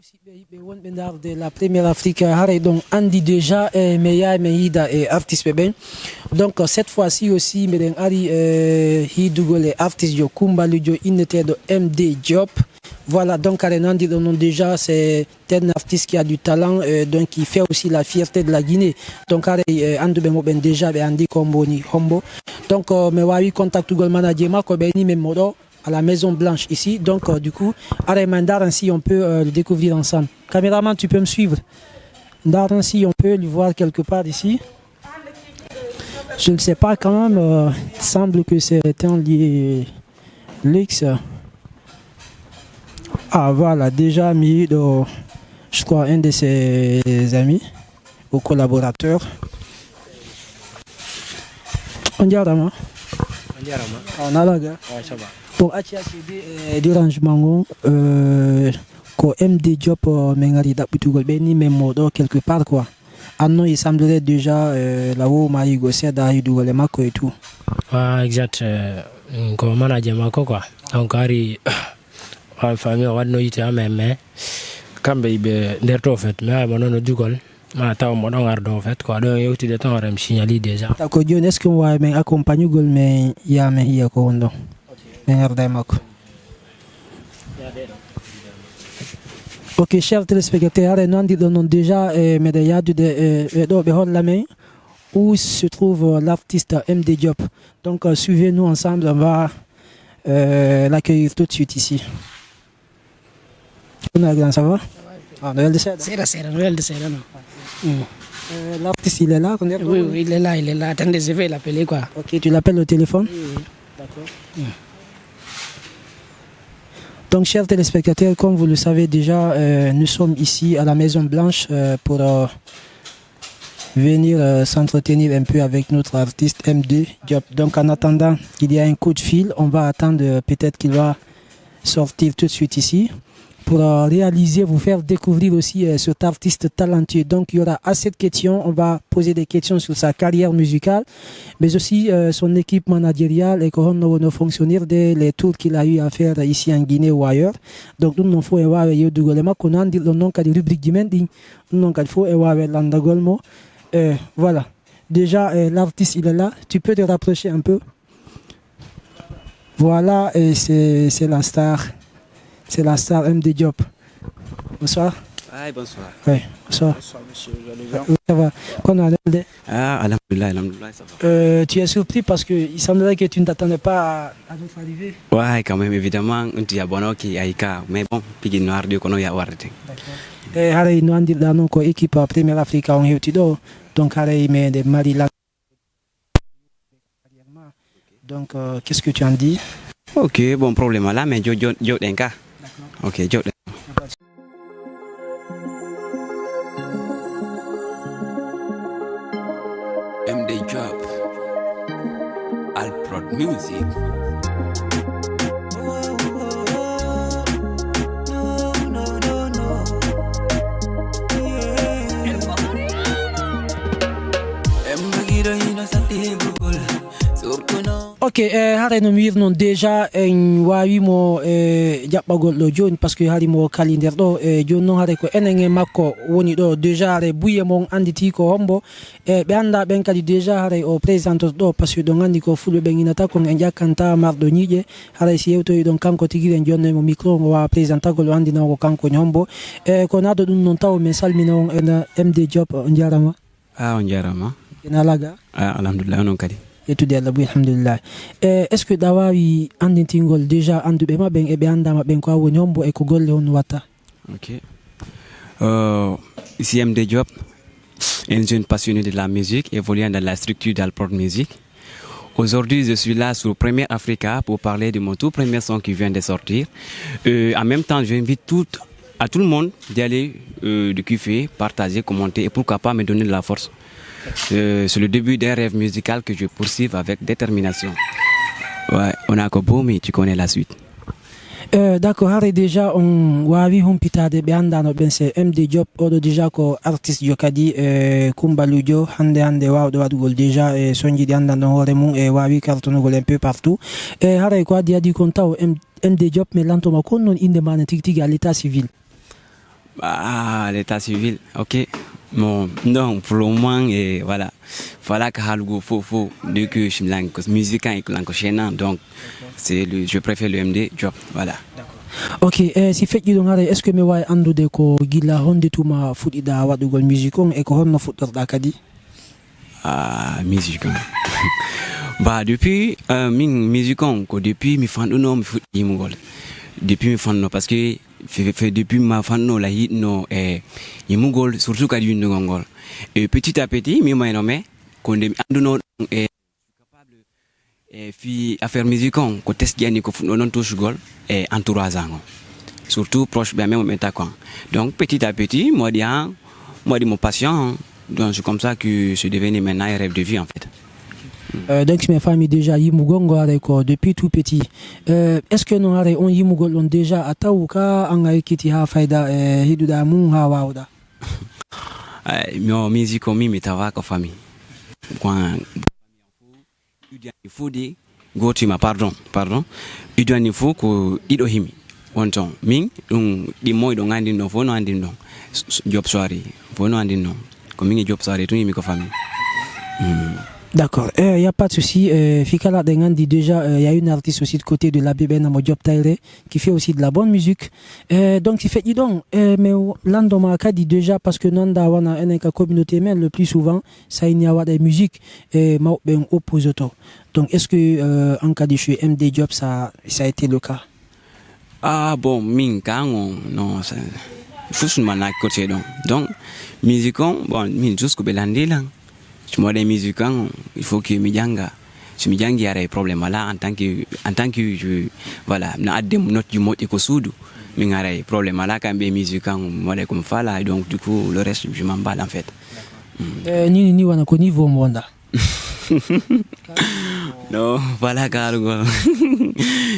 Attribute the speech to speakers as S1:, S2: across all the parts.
S1: de la première Afrique, donc Andy déjà Meya Meida et artiste bébé. Donc cette fois-ci aussi, Meden Ari Hidugole artiste yo Kumba Ludio Inete de MD Job. Voilà, donc Andy déjà c'est un artiste qui a du talent, donc qui fait aussi la fierté de la Guinée. Donc Andy Ben déjà Andy Komboni Hombo. Donc me wawi contact Google Manager Marco Beni Memodo à la Maison Blanche ici. Donc du coup, Mandar ainsi on peut le découvrir ensemble. Caméraman, tu peux me suivre. Ndar ainsi on peut le voir quelque part ici. Je ne sais pas quand même, il semble que c'est un lié luxe. Ah voilà, déjà mis de, je crois, un de ses amis ou collaborateurs. On dirait Rama. On a la gars. Pour attirer des rangements, ko MD Job mengari d'aputugol beni memodo quelque part quoi. Anno il semblerait déjà là-haut Marie Gossia d'Aïdou les Mako et tout.
S2: Ouais, exact. Comme manager Mako quoi. Donc Harry, famille on va nous y mais quand bébé d'être fait, mais on a du gol. Ma taw mo don ardo fait quoi. Donc il y a eu des temps on signalé déjà.
S1: D'accord, Dieu est-ce qu'on va accompagner gol mais il y a mais il y a quoi on Ok, chers téléspectateurs, nous avons déjà la main où se trouve l'artiste MD Diop. Donc suivez-nous ensemble, on va l'accueillir tout de suite ici. Ça va? L'artiste il est là?
S3: Oui, il est là. Attendez, je vais l'appeler quoi.
S1: Ok, tu l'appelles au téléphone?
S3: Oui. D'accord.
S1: Donc, chers téléspectateurs, comme vous le savez déjà, nous sommes ici à la Maison Blanche pour venir s'entretenir un peu avec notre artiste MD Diop. Donc, en attendant qu'il y ait un coup de fil, on va attendre peut-être qu'il va sortir tout de suite ici pour réaliser, vous faire découvrir aussi cet artiste talentueux. Donc il y aura assez de questions, on va poser des questions sur sa carrière musicale, mais aussi son équipe managériale et comment nos fonctionnaires les tours qu'il a eu à faire ici en Guinée ou ailleurs. Donc nous n'en faut voir qu'on a dit le nom qu'a des rubriques d'Imendi, non qu'il faut voir l'andagolmo. Voilà, déjà l'artiste il est là, tu peux te rapprocher un peu. Voilà, et c'est la star. C'est la star MD Diop. Bonsoir.
S4: Ah, bonsoir.
S1: Oui, bonsoir.
S4: Bonsoir, monsieur.
S1: Ça va.
S4: Ah, alhamdoulilah, ça va.
S1: Tu es surpris parce qu'il semblerait que tu ne t'attendais pas à notre arrivée.
S4: Ouais, quand même, évidemment, tu as bon qui aïka, mais bon, puis il noir de kono ya warete.
S1: Et Harry nous a dit là non quoi équipe Première Afrique en Héutido, donc Harry mais de Mariland. Donc qu'est-ce que tu en dis?
S4: Ok, bon problème là, mais jo denka. Ok, jo. MD Job, Alprod Music.
S1: Ok, hare no mir non déjà en wawi mo jaɓɓagol ɗo joni parce que hari mo kali nder ɗo joni noon hare ko enen e makko woni ɗo déjà hare buye mon anditi ko hombo ɓe anda ɓen kadi déjà hare o présente ɗo par ce que ɗon andi ko fulɓe ɓen inata kon e ƴakkanta marɗo ñiiƴe haray si yewtoyi ɗon kanko tigui en jonnoymo micro o wawa présentagol o andina ko kanko ni hombo ko naɗo ɗum noon taw min salmina on en MD Diop on jarama.
S4: Ah, on jarama.
S1: Ina laga.
S4: Ah, alhamdulillah non kadi.
S1: Et tout Allah oui alhamdulillah. Est-ce que dawawi andintingol déjà anduɓe ma ɓen e ɓe andama ɓen ko woni hombo e ko golle on watta?
S4: Ok. Ici MD Diop, un jeune passionné de la musique évoluant dans la structure d'Alprod Music. Aujourd'hui, je suis là sur Première Africa pour parler de mon tout premier son qui vient de sortir. En même temps, j'invite à tout le monde d'y aller, de kiffer, partager, commenter et pourquoi pas me donner de la force. C'est le début d'un rêve musical que je poursuis avec détermination. Ouais, on a encore beau, mais tu connais la suite.
S1: D'accord, hare déjà on wawi humpitade ɓe andano ɓen c'est MD Diop oɗo déjà ko artiste jo kadi Kumba Ludio hande wawɗo waɗugol déjà e son jiɗi andanɗo hoore mum e wawi kartonugol un peu partout haray ko adi kon taw MD Diop mais lantoma kon noon inde mana tigui tigui à l'état civil.
S4: Ah, l'état civil, ok. Bon, non, pour le moment, et voilà que Halugo faux, dès que je suis musique et que donc je préfère le MD job, voilà.
S1: Ok, si fait you don't est-ce que me way andude ko gila honde tuma fuɗɗida waɗugol musique on e ko honno fuɗɗorɗa kadi?
S4: Ah, musique on. Bah depuis min musique on ko depuis mi fanduno mi fuɗɗi yimugol. Depuis mi fanno parce que fait depuis ma fanno la hitno e yimugol surtout kadi yundugol. Et petit à petit mi maynomi ko nde mi anduno e capable e fi affaire musique on ko test jani ko fuɗɗo non touchugol et entourage ango. Surtout proche bien même quoi. Donc petit à petit moi dit mon passion, donc c'est comme ça que c'est devenu maintenant un rêve de vie en fait.
S1: Donc mes familles déjà yimugongo ko depuis tout petit. Est-ce que non on yimugol on déjà atawuka anga kiti ha fayda hiduda mun ha wawda?
S4: Mon musique mi mitawa ko famille. Quand il faut dire gotima pardon. Il doit il faut ko ido himi. Wonton min di moy do ngandi no fono andi no job soirée fono andi no ko min job soirée to yimi ko famille.
S1: D'accord, il n'y a pas de souci. Fikala Dengandi, déjà, il y a une artiste aussi de côté de la Bébé Namodjob Taïre qui fait aussi de la bonne musique. Donc, il fait, dis donc, mais l'Andoma dit déjà, parce que Nanda Wana NK communauté, mais le plus souvent, ça il y a des musiques ben opposito. Donc, est-ce que en cas de chez MD Job, ça a été le cas?
S4: Ah bon, non, ça. Faut que je m'en côté donc, musique, bon, jusqu'au Belandi là. Moi des musiciens, il faut que je y a des problèmes là en tant que je voilà na adem not du mot ko soudou mi ngare problème là quand des musiciens moi des comme ça là donc du coup le reste je m'en bats en fait.
S1: Ni wana ko niveau monda.
S4: Non, voilà cargo.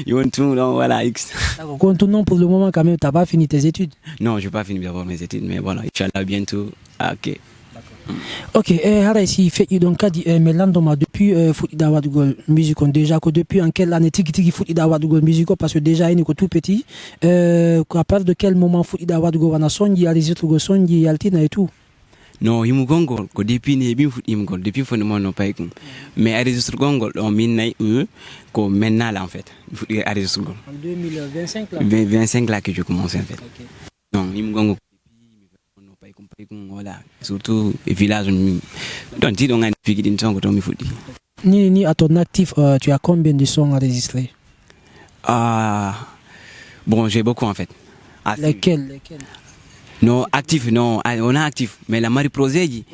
S4: You want to non voilà X.
S1: D'accord, quand non pour le moment quand même tu n'as pas fini tes études.
S4: Non, je vais pas finir d'avoir mes études mais voilà, inchallah bientôt. OK.
S1: Ok, si fait donc dit Melandoma depuis Foutida Wadugol musique déjà que depuis en quelle année tiki Foutida Wadugol musique parce que déjà il est tout petit à partir de quel moment Foutida Wadugol wana sonji alizitrugo sonji altina et tout.
S4: Non, himugongo ko depuis ne bi himugol depuis fondement no paykum mais enregistre gongol on minay ko maintenant là en fait enregistre gol
S1: en 2025 là
S4: 25 là que je commence en fait.
S1: Okay.
S4: Non, himugongo voilà surtout les villages donc dis donc un figi d'une songo to mi fudi
S1: ni à ton actif tu as combien de sons enregistrés?
S4: Bon j'ai beaucoup en fait.
S1: Lesquels?
S4: Non actif non on a actif mais la mari proseji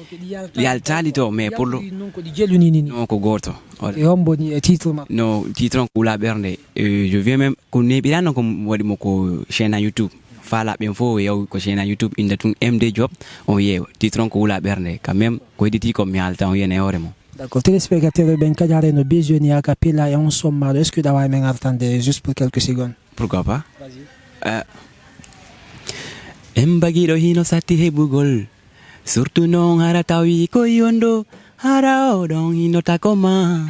S4: il y a le talito mais pour le non ko gorto
S1: et homboni titre
S4: non titre ko la berne je viens même ko ne bilano ko wadi moko chaîne YouTube fala bien fo yow ko chaîne YouTube inde tun MD Job on yew titron ko wula berne quand même ko diti ko mi alta on yene horemo.
S1: D'accord, téléspectateurs ben kadare no besoin a capella et on somme est-ce que d'avoir men attendre juste pour quelques secondes?
S4: Pourquoi pas? Vas-y. Embagiro hino sati hebugol surtout non haratawi ko yondo harao don hino takoma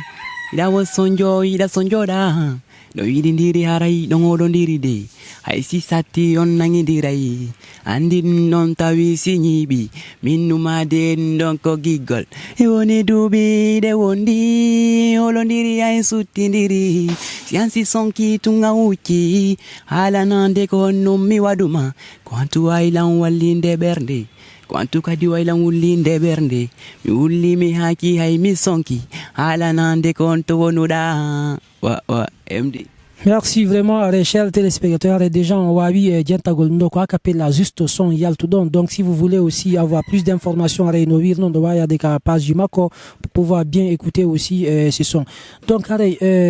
S4: ida wosonjo ida sonjoda do yidindiri harai don odondiri de hay si sati on nangi dirai andi non tawi sinyibi minuma de don ko gigol e woni dubi de wondi olondiri ay sutindiri siansi sonki tunga uki hala nande ko nummi waduma kwantu ailan wallinde bernde kwantu kadi wailan wullinde bernde mi wulli mi haki hay mi sonki hala nande konto wonuda wa MD.
S1: Merci vraiment, chers téléspectateurs. Et déjà, on va a capella juste son Yaltudon. Donc, si vous voulez aussi avoir plus d'informations à rénover, non, il y a des pages du Mako pour pouvoir bien écouter aussi ce son. Donc,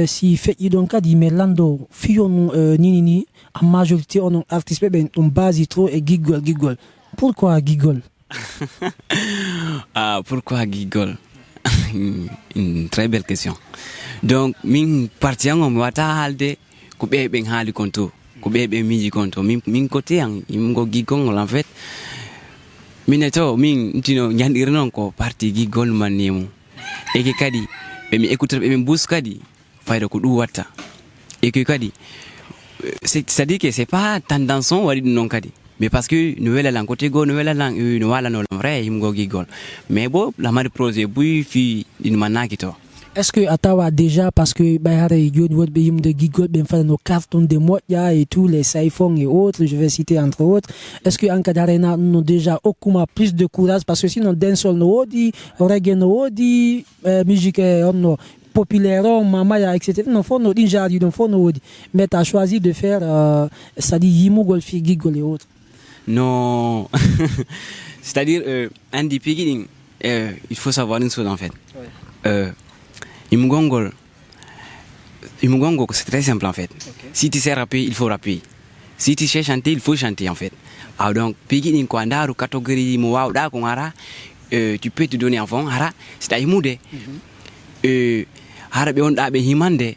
S1: si fait donc dit Melando, Fion Nini, en majorité, on a artiste, on base trop et giggle. Pourquoi giggle?
S4: Pourquoi giggle? Une très belle question. Donc min parti en wata halde ko bebe hali konto ko bebe miji konto min côté yang imgo gigol en fait mineto min tino nyandirnon ko parti gigol manemu e ke kadi be mi écouter be mi bus kadi fayda ko du watta e ke kadi c'est-à-dire que c'est pas tendance on wadi non kadi mais parce que nouvelle langue côté go nouvelle langue nous wala no vrai him go gigol mais bon la mari projet bui fi din manakito.
S1: Est-ce que Atawa déjà, parce que de Gigol, nos cartons de Moya et tous les iPhones et autres, je vais citer entre autres, est-ce que Ankadarena nous déjà aucun plus de courage parce que sinon dancehall no odi, reggae no odi, musique no populaire, mamaya, etc. Non faut no injari, non faut no odi. Mais tu as choisi de faire, ça dit Yimu Golfi, Gigol et autres.
S4: Non, c'est-à-dire Andy Piggy, il faut savoir une chose en fait. Ouais. Imugongol, c'est très simple en fait. Okay. Si tu sais rapper, il faut rapper. Si tu sais chanter, il faut chanter en fait. Alors donc, Piggy Nkwanda, catégorie Moa, da Kongara, tu peux te donner en fond, Hara, c'est à Imoude. Hara be on da be himande,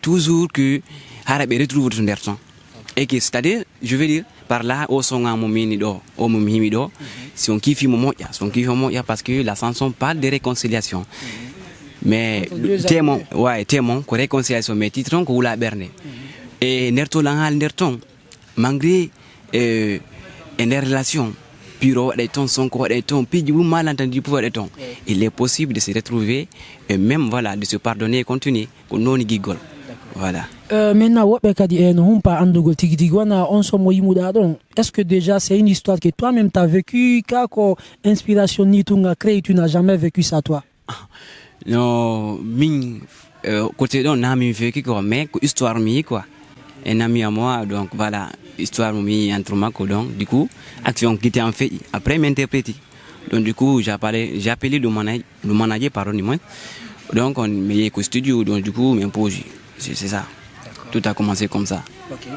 S4: toujours que Hara be retrouve son derson. Et que c'est-à-dire, je veux dire, par là, au son à Mominido, au Momimido, si on kiffe Momoya, si on kiffe Momoya parce que la chanson parle de réconciliation. Mais témoin ko réconciliation mais titron ko wula berne et nerto langal nerton malgré une relation puro des ton son ko des ton puis du malentendu pour des ton il est possible de se retrouver et même voilà de se pardonner et continuer ko noni gigol voilà.
S1: Maintenant wobe kadi no humpa andugol tigi tigi wana on so moyimuda don est-ce que déjà c'est une histoire que toi-même tu as vécu kako inspiration ni tunga créé tu n'as jamais vécu ça toi?
S4: Non, côté donc n'a mi vécu quoi, mais histoire mi quoi. Un ami à moi, donc voilà, histoire mi entre moi donc du coup, action qui était en fait après m'interpréter. Donc du coup, j'ai appelé le manager pardon moi. Donc on me au studio donc du coup m'impose. C'est ça. Tout a commencé comme ça.
S1: OK.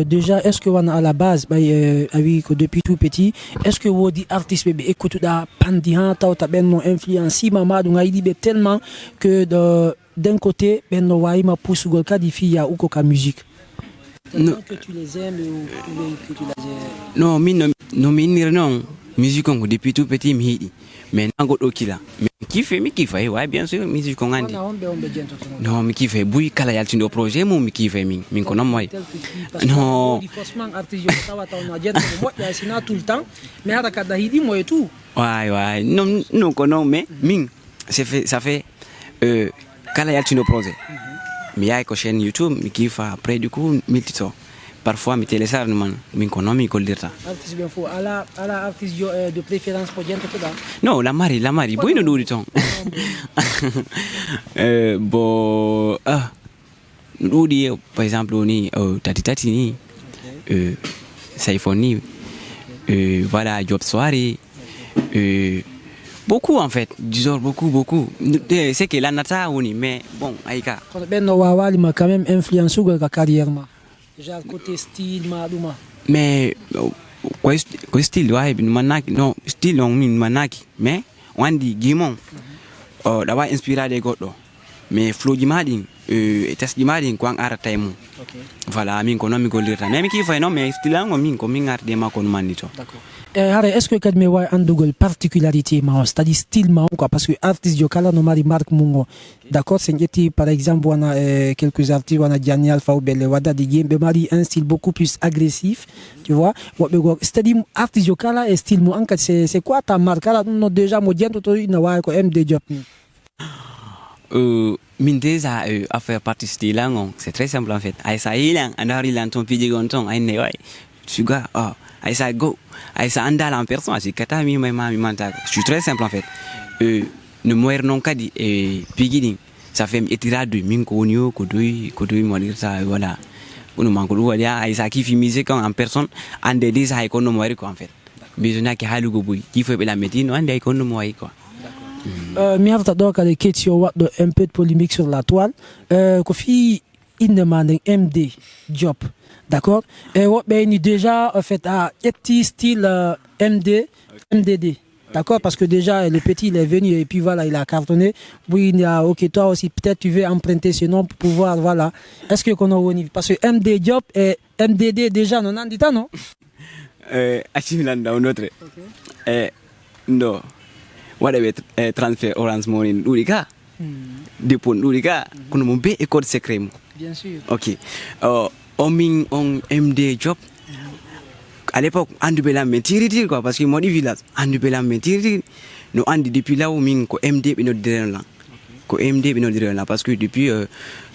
S1: Déjà est-ce que on à la base depuis tout petit est-ce que vous dit artiste bébé écoute da pandihan ta ta ben influence mamadou ngaidi be tellement que d'un côté ben no waima pousse gol kadi fiya ou ko musique non que tu les aimes ou que tu les
S4: non non musique on depuis tout petit mi mais nango dokila mais kiffe ouais bien sûr musique on andi non mi kiffe buy kala yaltindo projet mo mi kiffe min ko non moy non
S1: forcément artiste tawa taw na jet mo ya sina tout le temps mais hada kada hidi mo et tout
S4: ouais non ko non mais min ça fait kala yaltindo projet mi ay ko chaîne YouTube mi kiffe après du coup miltito parfois mi télécharge man min ko non mi ko dirta
S1: artiste bien fou ala artiste de préférence pour gente ko da
S4: non la mari boy no duri ton bon duri par exemple ni tati ni Saifoni voilà job soirée beaucoup en fait disons beaucoup c'est que la nata oni mais bon aika
S1: ben no wawali ma quand même influence sur la carrière ma genre côté style maduma
S4: mais quoi style ouais manaki non style on min manaki mais on dit gimon d'avoir inspiré des goddo mais flow jimadin test jimadin ko an ara taymu voilà min ko non mi golirta mais mi ki fay non mais style on min ko min arde ma ko mandito
S1: d'accord est-ce que kadme wa andugol particularité ma c'est-à-dire style ma quoi parce que artiste yo kala no mari marque mungo d'accord c'est ngeti par exemple on a quelques artistes on a Gianni Alpha ou Belle Wada de game mari un style beaucoup plus agressif tu vois c'est-à-dire artiste yo kala et style mo anka c'est quoi ta marque là non déjà mo diento to ina wa ko MD Job
S4: min déjà à faire partie style là c'est très simple en fait ay sa ilan andari lan ton pidi gonton ay ne way suga ay sa go ay sa andala en personne c'est kata mi manta je suis très simple en fait ne moyer non kadi pigiding ça fait étirade min ko onio ko doy mo dire ça voilà on manque do ya ay sa ki fi musique en personne ande des ay ko no moyer ko en fait bisona ki halugo boy ki faut be la médine ande ay ko no moyer quoi.
S1: Miarta donc les questions un peu de polémique sur la toile Kofi il demande MD Job d'accord et ben déjà en fait à petit style MDD d'accord parce que déjà le petit il est venu et puis voilà il a cartonné oui il a OK toi aussi peut-être tu veux emprunter ce nom pour pouvoir voilà est-ce que qu'on a parce que MD Job et MDD déjà non en dit non
S4: achimilanda un autre non whatever transfer Orange Money dépôt kono mo be école secret mo
S1: bien sûr
S4: OK on MD job. À l'époque, on devait la mettre quoi, parce que moi, du village, on devait la mettre. Nous, on dit depuis là où ko MD, nous dirons là. Ko MD, nous dirons là, parce que depuis,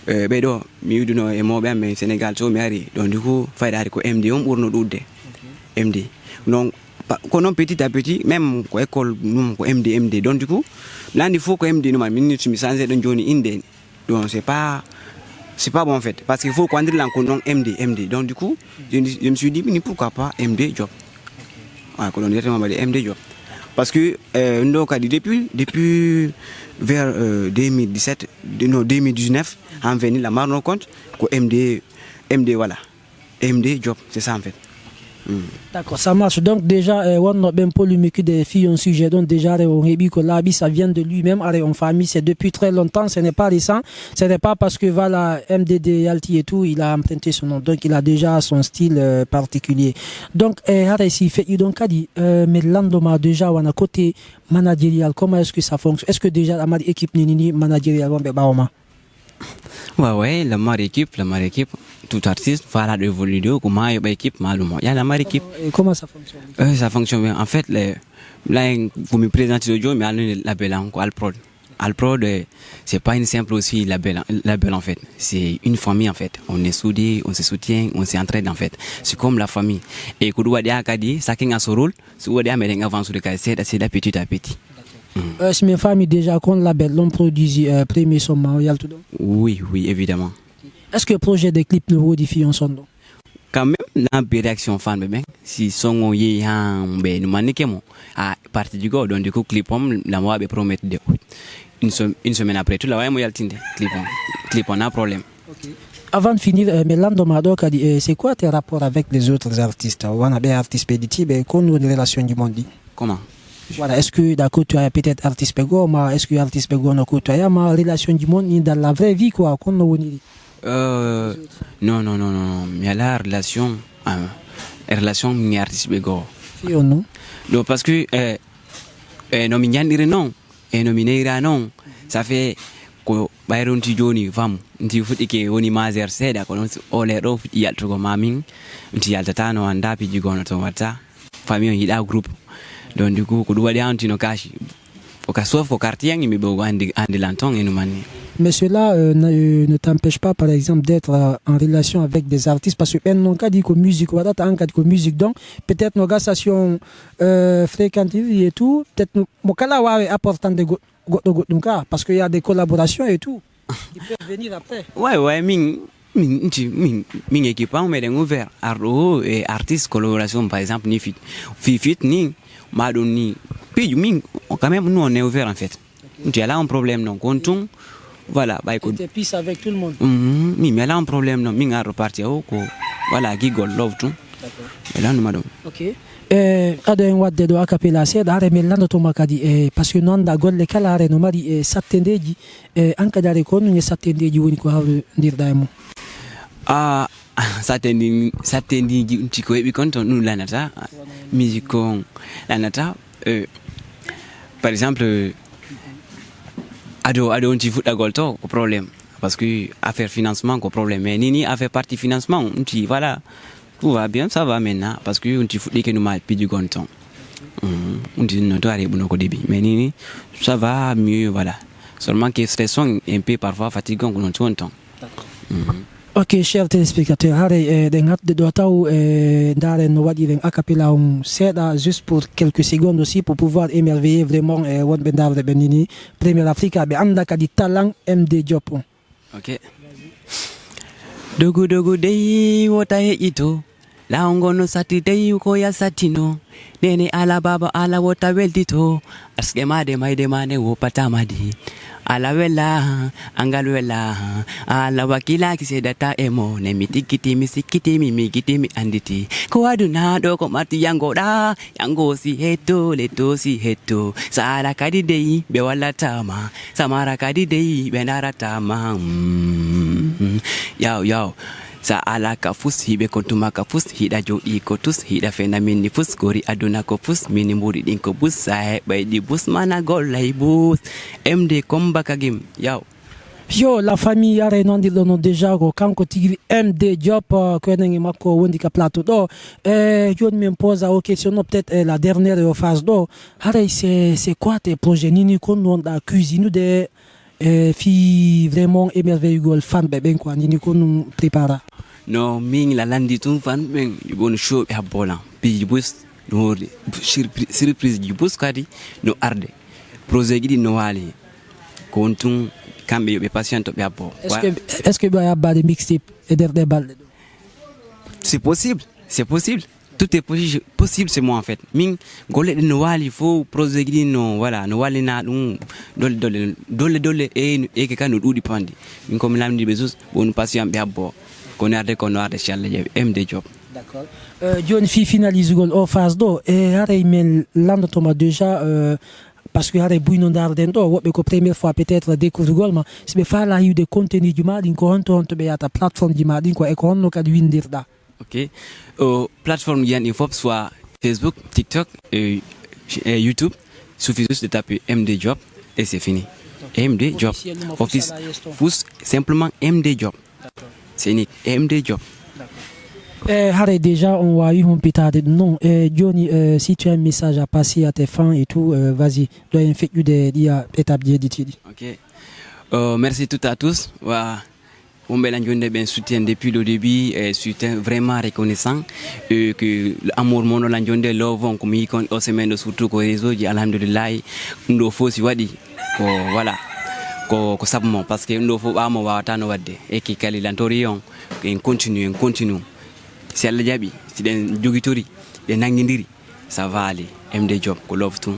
S4: bedo, mieux de nous, et moi, mais Sénégal, so, mais donc du coup, faut aller ko MD, on nous doute. MD. Donc, quand on petit à petit, même ko école, nous, ko MD. Donc du coup, là, il faut ko MD, nous, minute, mais sans être un Johnny Indé. Donc, c'est pas bon en fait, parce qu'il faut qu'on dise l'encontre MD. Donc du coup, je me suis dit, mais pourquoi pas MD job. Voilà, qu'on dirait MD job. Parce que donc, depuis vers 2019, on venu la marre compte que MD voilà. MD job, c'est ça en fait.
S1: D'accord, ça marche. Donc déjà, on a bien polémique des filles un sujet. Donc déjà, on a dit que l'habit, ça vient de lui-même. En famille, c'est depuis très longtemps. Ce n'est pas récent. Ce n'est pas parce que voilà, MDD Yalti et tout, il a emprunté son nom. Donc il a déjà son style particulier. Donc, ici, fait donc a dit, mais l'endoma déjà, on a côté managérial. Comment est-ce que ça fonctionne? Est-ce que déjà la équipe nini managérial,
S4: ouais, la marre équipe, tout artiste, voilà de vos vidéos, comment il y a équipe, malheureusement. Il y a la marre équipe.
S1: Et comment ça fonctionne?
S4: Ça fonctionne bien. En fait, là, vous me présentez le jeu, mais il label encore Alprod. Alprod, c'est pas une simple aussi label en fait. C'est une famille en fait. On est soudés, on se soutient, on s'entraide en fait. C'est comme la famille. Et quand on a dit, chacun a son rôle. Si on a dit, avance sur le cas, c'est petit à petit.
S1: C'est mes familles déjà qu'on label, l'on produit premier son marial tout donc.
S4: Oui, évidemment.
S1: Est-ce que le projet des clips nouveaux diffusent en son?
S4: Quand même, la réaction fan, si son y a un à partir du go, donc du coup, clip la moi promet de une semaine après tout, la ouais, moi, clip on a problème.
S1: Okay. Avant de finir, Mélando Madok a dit, c'est quoi tes rapports avec les autres artistes? On a des artistes péditifs, mais qu'on a des relations du monde.
S4: Comment?
S1: Voilà, est-ce que d'accord, tu as peut-être artiste Pego, mais est-ce que artiste Pego n'a pas eu ma relation du monde dans la vraie vie quoi, qu'on a
S4: non, mais la relation ni artiste Pego.
S1: Non.
S4: Non, parce que non, non, ça fait que Byron Tijoni femme, tu fais que on y mazer c'est d'accord, on les rof il y a trop maming, tu y a tatano anda puis du gono tomata, famille il a groupe. Donc du coup, quand on a un petit cash, au cas sauf au quartier, il me beau andi l'anton et nous mani.
S1: Mais cela ne t'empêche pas, par exemple, d'être en relation avec des artistes, parce que nous avons dit que musique, voilà, t'as un cas de musique, donc peut-être nos stations fréquentes et tout, peut-être mon cas là est important de parce qu'il y a des collaborations et tout, qui peuvent venir après.
S4: Ouais, min équipe, on met ouvert, arro et artistes collaboration, par exemple, ni fit ni madoni, puis quand même nous on est ouvert en fait. Tu as là un problème donc on tourne. Voilà, bah écoute.
S1: Tu pisses avec tout le monde.
S4: Mais là un problème non, minga reparti au ko. Voilà, gigol love tout.
S1: D'accord.
S4: Et là nous madame.
S1: OK. Ada en wadde do acapella se dare mellando to makadi parce que non da golle kala are no mari sattendeji anka dare ko no sattendeji woni ko hawre ndirda e mo.
S4: Sattendi ci ko hebi konto nous lanata musique lanata par exemple ado on ci fuɗɗa gol to ko problème parce que affaire financement ko problème mais nini affaire partie financement on ci voilà tout va bien ça va maintenant parce que on ci fuɗɗi ke nous mal pidi gonton on dit non to ari buno ko débit mais nini ça va mieux voilà seulement que stressant un peu parfois fatigant qu'on tout temps.
S1: Ok, chers téléspectateurs, haré den hat de doatao dare no wadi den acapella seda juste pour quelques secondes aussi pour pouvoir émerveiller vraiment won bendar de benini Première Africa be anda kadi talent MD Diop.
S4: Ok. Dogu dei wota ito la ongono sati dei ko ya satino nene ala baba ala wota weldito aske made maide mane wo patamadi ala wela angalwela ala wakila kisedata emo ne mitikiti misikiti mimigiti mi anditi ko aduna do ko mati yango si heto leto si heto sara kadi dei be wala tama samara kadi dei be nara tama yo sa ala kafus hibe kontuma kafus hida jodi ko tus hida fenamin ni fus gori aduna ko fus mini muri din ko bus sa bay di bus mana gol lay bus MD komba kagim yaw
S1: Yo, la famille are non di dono déjà ko kanko tigi MD Job ko nengi makko wondi ka plateau do John me pose la question peut-être la dernière phase do hare c'est quoi tes projets nini kon non da cuisine de fi vraiment émerveilleux gol fan be ben quoi nini kon prépara
S4: no min la landi tun fan ben bon show be habola bi bus no surprise du bus kadi no arde projet gidi no wali ko tun kambe yobe patient to be abo
S1: est-ce que ba ba de mixtape et des balles
S4: c'est possible tout est possible c'est moi en fait min golle de no wali fo projet gidi no voilà no wali na dum dole e ke kanu dudi pandi min ko mi lamdi be sus bon patient be abo ko arde ko no arde challe MD Job.
S1: D'accord. John fi finalise gol o phase do e hare men lando to ma déjà parce que hare bouinon d'arden do wobe ko première fois peut-être découvrir gol ma se be fa la yu de contenu du madin ko honto be ata plateforme du madin ko e ko honno kad windirda.
S4: OK. Plateforme yan il faut soit Facebook, TikTok et YouTube. Il suffit juste de taper MD Job et c'est fini. MD Job. Office. Simplement MD Job. C'est unique. MD Job.
S1: Harry, déjà, on va eu un pétard de non. Johnny, si tu as un message à passer à tes fans et tout, vas-y, dois infecter des établir d'études.
S4: OK. Merci tout à tous. On me bien soutien depuis le début, soutien vraiment reconnaissant que l'amour mon l'anjonde love on comme icon au semaine surtout ko réseau di alhamdulillah ndo fo si wadi ko voilà ko sabmo parce que ndo fo ba mo wata no wadde e ki kali lantorion en continue si Allah jabi si den jogitori de nangindiri ça va aller MD Job ko love tout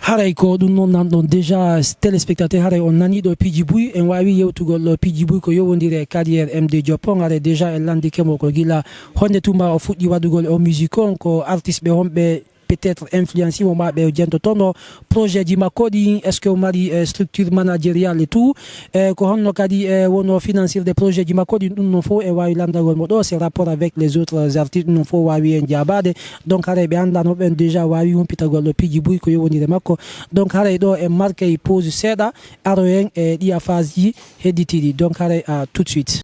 S1: haray ko dum non nan don déjà téléspectateur haray on nani do pijibui en wawi yewtugol lo pijibui ko yowondire carrière MD Job on haray déjà en landi kemo ko gila honde tuma o fuddi wadugol o musique on ko artiste be hombe peut-être influencé au mabe jento tono projet di makodi est-ce que on mari structure managériale et tout ko honno kadi wono financer des projets di makodi non fo e wawi landagol modo c'est rapport avec les autres artistes non fo wawi en diabade donc hare be anda no ben déjà wawi on pitagol piji buy ko yowoni de makko donc hare do e marque pose seda aro en e dia phase yi heditidi donc hare tout de suite